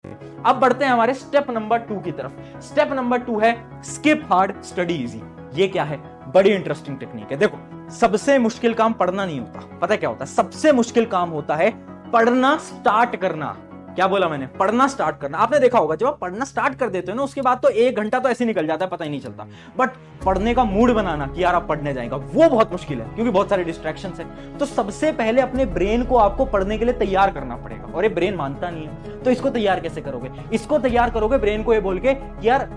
अब बढ़ते हैं हमारे स्टेप नंबर 2 की तरफ। स्टेप नंबर 2 है स्किप हार्ड स्टडी इजी। ये क्या है? बड़ी इंटरेस्टिंग टेक्निक है। देखो, सबसे मुश्किल काम पढ़ना नहीं होता, पता है क्या होता है? सबसे मुश्किल काम होता है पढ़ना स्टार्ट करना। क्या बोला मैंने? पढ़ना स्टार्ट करना। आपने देखा होगा जब आप पढ़ना स्टार्ट कर देते हो ना, उसके बाद तो 1 घंटा तो ऐसे निकल जाता है, पता ही नहीं चलता। बट पढ़ने का मूड बनाना कि यार आप पढ़ने जाएगा, वो बहुत मुश्किल है, क्योंकि बहुत सारे डिस्ट्रैक्शंस है। तो सबसे पहले अपने ब्रेन को आपको पढ़ने के लिए तैयार करना पड़ेगा, और ये ब्रेन मानता नहीं है। तो इसको तैयार कैसे करोगे? इसको तैयार करोगे ब्रेन को ये बोल के यार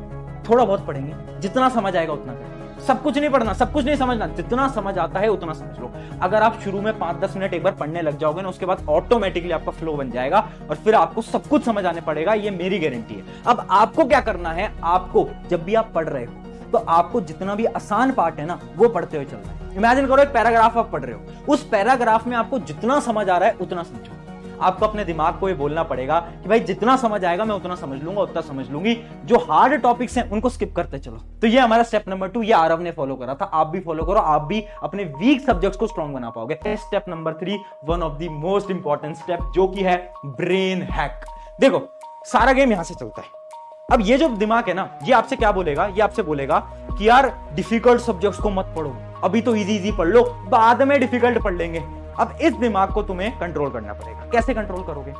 थोड़ा बहुत पढ़ेंगे, जितना समझ आएगा उतना करेंगे। सब कुछ नहीं पढ़ना, सब कुछ नहीं समझना, जितना समझ आता है उतना समझ लो। अगर आप शुरू में 5-10 मिनट एक बार पढ़ने लग जाओगे ना, उसके बाद ऑटोमेटिकली आपका फ्लो बन जाएगा और फिर आपको सब कुछ समझ आने पड़ेगा, ये मेरी गारंटी है। अब आपको क्या करना है? आपको जब भी आप पढ़ रहे हो तो आपको जितना भी आसान पार्ट है ना, वो पढ़ते हुए चलना है। इमेजिन करो एक पैराग्राफ आप पढ़ रहे हो, उस पैराग्राफ में आपको जितना समझ आ रहा है उतना समझो। आपको अपने दिमाग को ये बोलना पड़ेगा कि भाई जितना समझ आएगा मैं उतना समझ लूंगा, उतना समझ लूंगी। जो हार्ड टॉपिक्स हैं उनको स्किप करते चलो। तो ये हमारा स्टेप नंबर 2, ये आरव ने फॉलो करा था, आप भी फॉलो करो, आप भी अपने वीक सब्जेक्ट्स को स्ट्रॉन्ग बना पाओगे। Step number 3, one of the most important step, जो कि है ब्रेन हैक। देखो, सारा गेम यहां से चलता है। अब ये जो दिमाग है ना, ये आपसे क्या बोलेगा? ये आपसे बोलेगा कि यार डिफिकल्ट सब्जेक्ट्स को मत पढ़ो, अभी तो इजी इजी पढ़ लो, बाद में डिफिकल्ट पढ़ लेंगे। अब इस दिमाग को तुम्हें कंट्रोल करना पड़ेगा। कैसे कंट्रोल करोगे?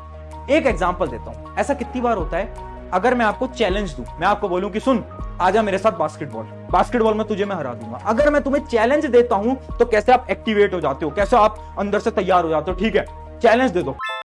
एक एग्जांपल देता हूं। ऐसा कितनी बार होता है, अगर मैं आपको चैलेंज दूं, मैं आपको बोलूं कि सुन आजा मेरे साथ बास्केटबॉल में तुझे मैं हरा दूंगा। अगर मैं तुम्हें चैलेंज देता हूं तो कैसे आप एक्टिवेट हो जाते हो, कैसे आप अंदर से तैयार हो जाते हो? ठीक है, चैलेंज दे दो,